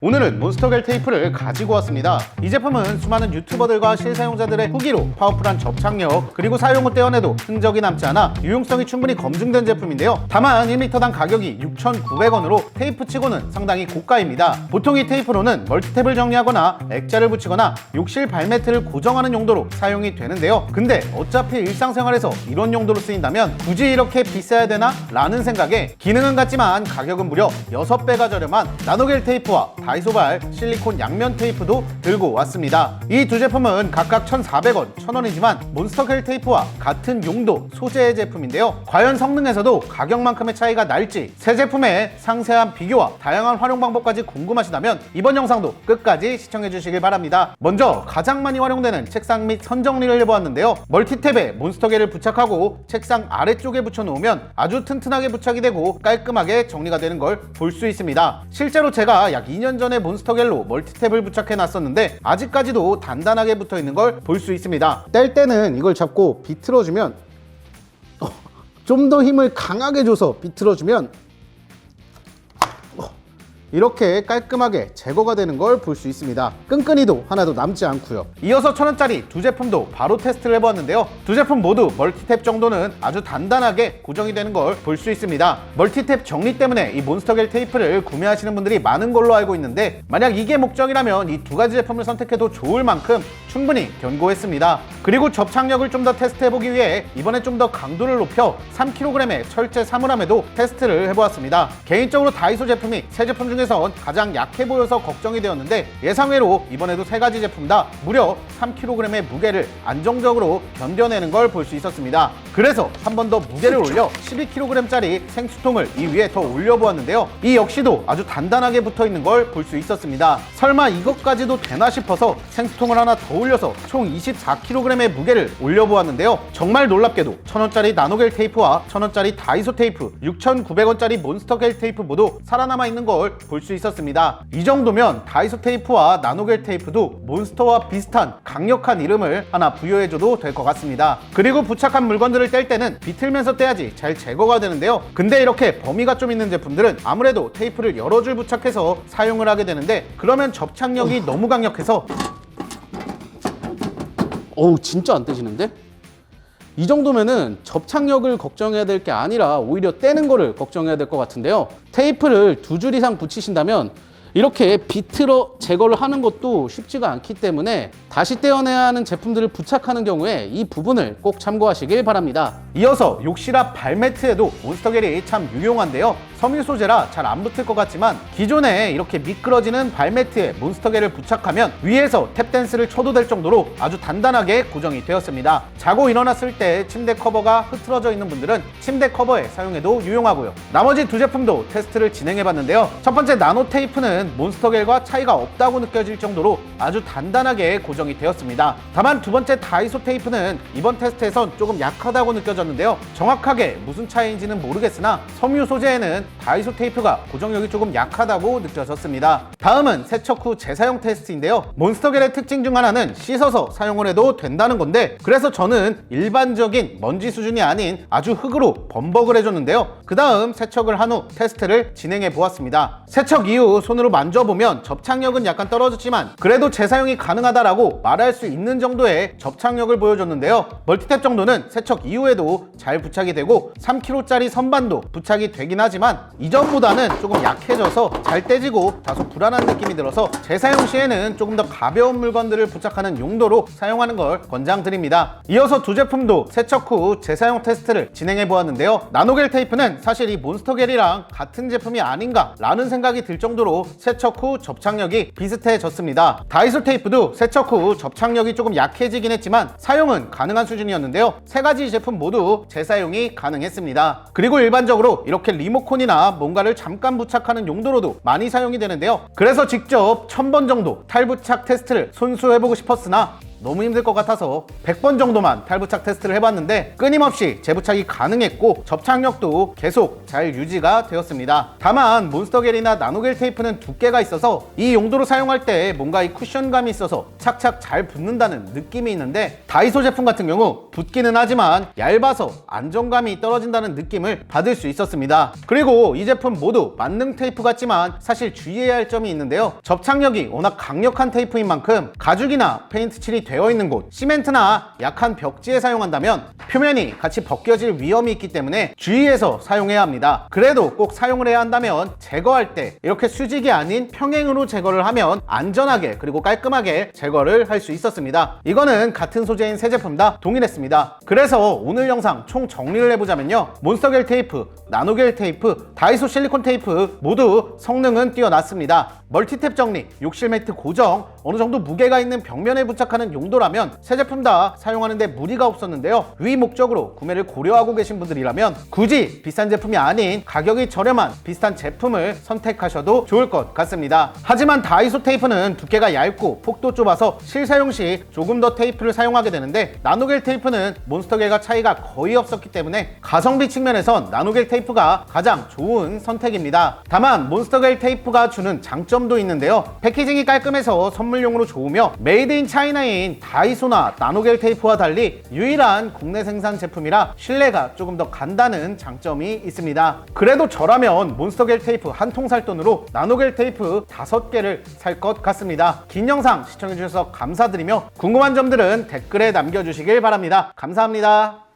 오늘은 몬스터겔 테이프를 가지고 왔습니다. 이 제품은 수많은 유튜버들과 실사용자들의 후기로 파워풀한 접착력 그리고 사용 후 떼어내도 흔적이 남지 않아 유용성이 충분히 검증된 제품인데요. 다만 1m당 가격이 6,900원으로 테이프치고는 상당히 고가입니다. 보통 이 테이프로는 멀티탭을 정리하거나 액자를 붙이거나 욕실 발매트를 고정하는 용도로 사용이 되는데요. 근데 어차피 일상생활에서 이런 용도로 쓰인다면 굳이 이렇게 비싸야 되나? 라는 생각에 기능은 같지만 가격은 무려 6배가 저렴한 나노겔 테이프와 다이소발 실리콘 양면 테이프도 들고 왔습니다. 이 두 제품은 각각 1,400원, 1,000원이지만 몬스터겔 테이프와 같은 용도, 소재의 제품인데요. 과연 성능에서도 가격만큼의 차이가 날지 새 제품의 상세한 비교와 다양한 활용 방법까지 궁금하시다면 이번 영상도 끝까지 시청해 주시길 바랍니다. 먼저 가장 많이 활용되는 책상 및 선 정리를 해보았는데요. 멀티탭에 몬스터겔을 부착하고 책상 아래쪽에 붙여놓으면 아주 튼튼하게 부착이 되고 깔끔하게 정리가 되는 걸 볼 수 있습니다. 실제로 제가 약 2년 전에 몬스터겔로 멀티탭을 부착해 놨었는데 아직까지도 단단하게 붙어 있는 걸 볼 수 있습니다. 뗄 때는 이걸 잡고 비틀어주면 좀 더 힘을 강하게 줘서 비틀어주면 이렇게 깔끔하게 제거가 되는 걸 볼 수 있습니다. 끈끈이도 하나도 남지 않고요. 이어서 1,000원짜리 두 제품도 바로 테스트를 해보았는데요. 두 제품 모두 멀티탭 정도는 아주 단단하게 고정이 되는 걸 볼 수 있습니다. 멀티탭 정리 때문에 이 몬스터겔 테이프를 구매하시는 분들이 많은 걸로 알고 있는데 만약 이게 목적이라면 이 두 가지 제품을 선택해도 좋을 만큼 충분히 견고했습니다. 그리고 접착력을 좀 더 테스트해보기 위해 이번에 좀 더 강도를 높여 3kg의 철제 사물함에도 테스트를 해보았습니다. 개인적으로 다이소 제품이 새 제품 중에선 가장 약해 보여서 걱정이 되었는데 예상외로 이번에도 세 가지 제품 다 무려 3kg의 무게를 안정적으로 견뎌내는 걸 볼 수 있었습니다. 그래서 한 번 더 무게를 올려 12kg짜리 생수통을 이 위에 더 올려보았는데요. 이 역시도 아주 단단하게 붙어있는 걸 볼 수 있었습니다. 설마 이것까지도 되나 싶어서 생수통을 하나 더 올려서 총 24kg의 무게를 올려보았는데요. 정말 놀랍게도 1,000원짜리 나노겔 테이프와 1,000원짜리 다이소 테이프, 6,900원짜리 몬스터겔 테이프 모두 살아남아 있는 걸 볼 수 있었습니다. 이 정도면 다이소 테이프와 나노겔 테이프도 몬스터와 비슷한 강력한 이름을 하나 부여해줘도 될 것 같습니다. 그리고 부착한 물건들을 뗄 때는 비틀면서 떼야지 잘 제거가 되는데요. 근데 이렇게 범위가 좀 있는 제품들은 아무래도 테이프를 여러 줄 부착해서 사용을 하게 되는데 그러면 접착력이 너무 강력해서 어우 진짜 안 떼지는데? 이 정도면은 접착력을 걱정해야 될 게 아니라 오히려 떼는 거를 걱정해야 될 것 같은데요. 테이프를 두 줄 이상 붙이신다면 이렇게 비틀어 제거를 하는 것도 쉽지가 않기 때문에 다시 떼어내야 하는 제품들을 부착하는 경우에 이 부분을 꼭 참고하시길 바랍니다. 이어서 욕실 앞 발매트에도 몬스터겔이 참 유용한데요. 섬유 소재라 잘 안 붙을 것 같지만 기존에 이렇게 미끄러지는 발매트에 몬스터겔을 부착하면 위에서 탭댄스를 쳐도 될 정도로 아주 단단하게 고정이 되었습니다. 자고 일어났을 때 침대 커버가 흐트러져 있는 분들은 침대 커버에 사용해도 유용하고요. 나머지 두 제품도 테스트를 진행해봤는데요. 첫 번째 나노 테이프는 몬스터겔과 차이가 없다고 느껴질 정도로 아주 단단하게 고정이 되었습니다. 다만 두 번째 다이소 테이프는 이번 테스트에선 조금 약하다고 느껴졌는데요. 정확하게 무슨 차이인지는 모르겠으나 섬유 소재에는 다이소 테이프가 고정력이 조금 약하다고 느껴졌습니다. 다음은 세척 후 재사용 테스트인데요. 몬스터겔의 특징 중 하나는 씻어서 사용을 해도 된다는 건데 그래서 저는 일반적인 먼지 수준이 아닌 아주 흙으로 범벅을 해줬는데요. 그 다음 세척을 한 후 테스트를 진행해 보았습니다. 세척 이후 손으로 만져보면 접착력은 약간 떨어졌지만 그래도 재사용이 가능하다라고 말할 수 있는 정도의 접착력을 보여줬는데요. 멀티탭 정도는 세척 이후에도 잘 부착이 되고 3kg짜리 선반도 부착이 되긴 하지만 이전보다는 조금 약해져서 잘 떼지고 다소 불안한 느낌이 들어서 재사용 시에는 조금 더 가벼운 물건들을 부착하는 용도로 사용하는 걸 권장드립니다. 이어서 두 제품도 세척 후 재사용 테스트를 진행해 보았는데요. 나노겔 테이프는 사실 이 몬스터겔이랑 같은 제품이 아닌가 라는 생각이 들 정도로 세척 후 접착력이 비슷해졌습니다. 다이소 테이프도 세척 후 접착력이 조금 약해지긴 했지만 사용은 가능한 수준이었는데요. 세 가지 제품 모두 재사용이 가능했습니다. 그리고 일반적으로 이렇게 리모컨이나 뭔가를 잠깐 부착하는 용도로도 많이 사용이 되는데요. 그래서 직접 1,000번 정도 탈부착 테스트를 손수 해보고 싶었으나 너무 힘들 것 같아서 100번 정도만 탈부착 테스트를 해봤는데 끊임없이 재부착이 가능했고 접착력도 계속 잘 유지가 되었습니다. 다만 몬스터겔이나 나노겔 테이프는 두께가 있어서 이 용도로 사용할 때 뭔가 이 쿠션감이 있어서 착착 잘 붙는다는 느낌이 있는데 다이소 제품 같은 경우 붙기는 하지만 얇아서 안정감이 떨어진다는 느낌을 받을 수 있었습니다. 그리고 이 제품 모두 만능 테이프 같지만 사실 주의해야 할 점이 있는데요. 접착력이 워낙 강력한 테이프인 만큼 가죽이나 페인트 칠이 되어 있는 곳, 시멘트나 약한 벽지에 사용한다면 표면이 같이 벗겨질 위험이 있기 때문에 주의해서 사용해야 합니다. 그래도 꼭 사용을 해야 한다면 제거할 때 이렇게 수직이 아닌 평행으로 제거를 하면 안전하게 그리고 깔끔하게 제거를 할 수 있었습니다. 이거는 같은 소재인 세 제품 다 동일했습니다. 그래서 오늘 영상 총 정리를 해보자면요. 몬스터겔 테이프, 나노겔 테이프, 다이소 실리콘 테이프 모두 성능은 뛰어났습니다. 멀티탭 정리, 욕실 매트 고정, 어느 정도 무게가 있는 벽면에 부착하는 용도라면 세 제품 다 사용하는데 무리가 없었는데요. 위 목적으로 구매를 고려하고 계신 분들이라면 굳이 비싼 제품이 아닌 가격이 저렴한 비슷한 제품을 선택하셔도 좋을 것 같습니다. 하지만 다이소 테이프는 두께가 얇고 폭도 좁아서 실사용 시 조금 더 테이프를 사용하게 되는데 나노겔 테이프는 몬스터겔과 차이가 거의 없었기 때문에 가성비 측면에선 나노겔 테이프가 가장 좋은 선택입니다. 다만 몬스터겔 테이프가 주는 장점도 있는데요. 패키징이 깔끔해서 선물용으로 좋으며 메이드 인 차이나인 다이소나 나노겔 테이프와 달리 유일한 국내 생산 제품이라 신뢰가 조금 더 간다는 장점이 있습니다. 그래도 저라면 몬스터겔 테이프 한 통 살 돈으로 나노겔 테이프 5개를 살 것 같습니다. 긴 영상 시청해주셔서 감사드리며 궁금한 점들은 댓글에 남겨주시길 바랍니다. 감사합니다.